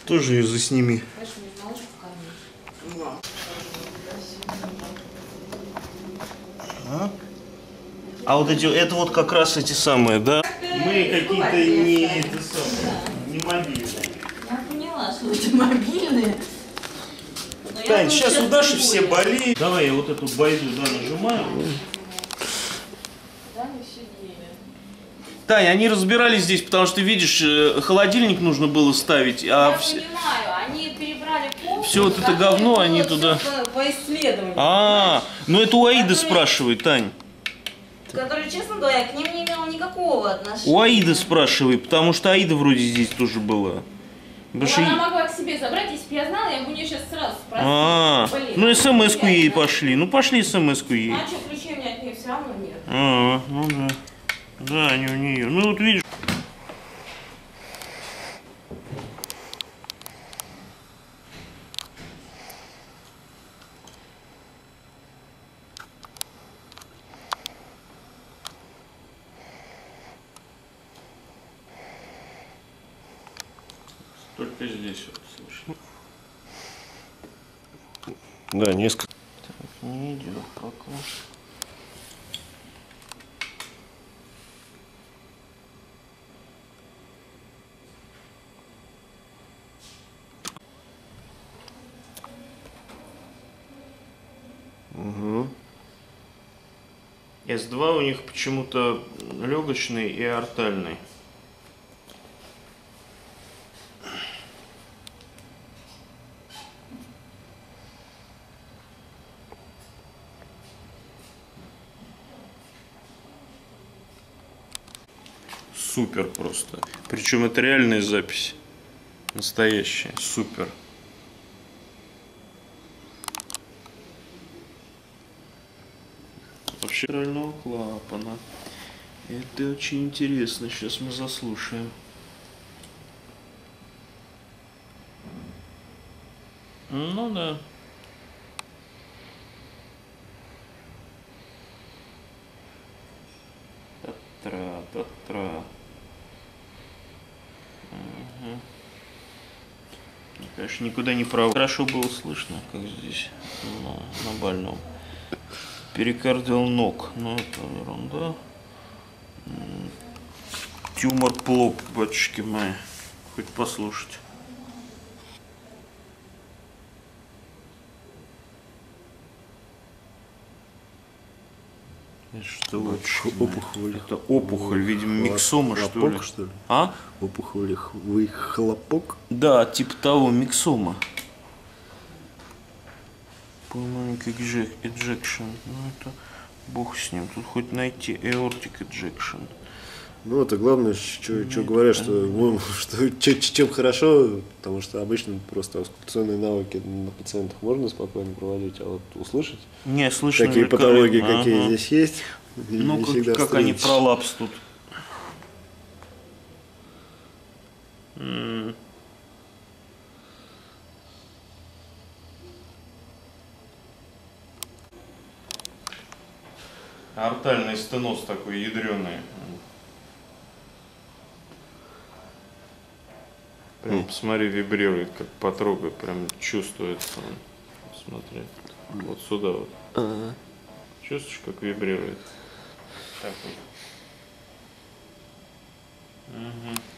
Тоже ее засними. А вот эти, это вот как раз эти самые, да? Мы какие-то не мобильные. Я поняла, что это мобильные. Тань, сейчас у Даши все болеют. Давай я вот эту байду, да, нажимаю. Тань, они разбирались здесь, потому что, видишь, холодильник нужно было ставить, а я понимаю, они перебрали полку. Все вот это говно, они туда... По исследованию. Ну это у Аиды спрашивай, Тань. Который, честно говоря, к ним не имел никакого отношения. У Аиды спрашивай, потому что Аида вроде здесь тоже была. Ну, она могла к себе забрать, если бы я знала, я бы у нее сейчас сразу спросила. Ну смс-ку ей пошли. Ну пошли смс-ку ей. А что, ключей у меня от нее все равно нет. Ну да. Да, они у нее. Ну вот видишь. Только здесь вот слышно. Да, несколько. Так, не идет пока. Угу. С2 у них почему-то легочный и артальный. Супер просто. Причем это реальная запись. Настоящая. Супер. Вообще реального клапана. Это очень интересно. Сейчас мы заслушаем. Ну да. Та-тра. Угу. Конечно, никуда не прав. Хорошо было слышно, как здесь, на больном. Перикардиал ног. Ну, это ерунда. Тюмор плоп, батюшки мои. Хоть послушать. Это что, опухоль. Это опухоль, видимо, миксома, что ли? Что ли? А? Опухолевый хлопок? Да, типа того, миксома. Pulmonic ejection. Ну это бог с ним. Тут хоть найти aortic ejection. Ну это главное, что говорят, чем хорошо, потому что обычно просто аускультационные навыки на пациентах можно спокойно проводить, а вот услышать не слышно такие патологии, какие здесь есть, ну как они пролапс тут. Артальный стеноз такой ядреный. Прям посмотри, вибрирует, как потрогай, прям чувствуется он. Смотри, вот сюда вот. Чувствуешь, как вибрирует? Так вот.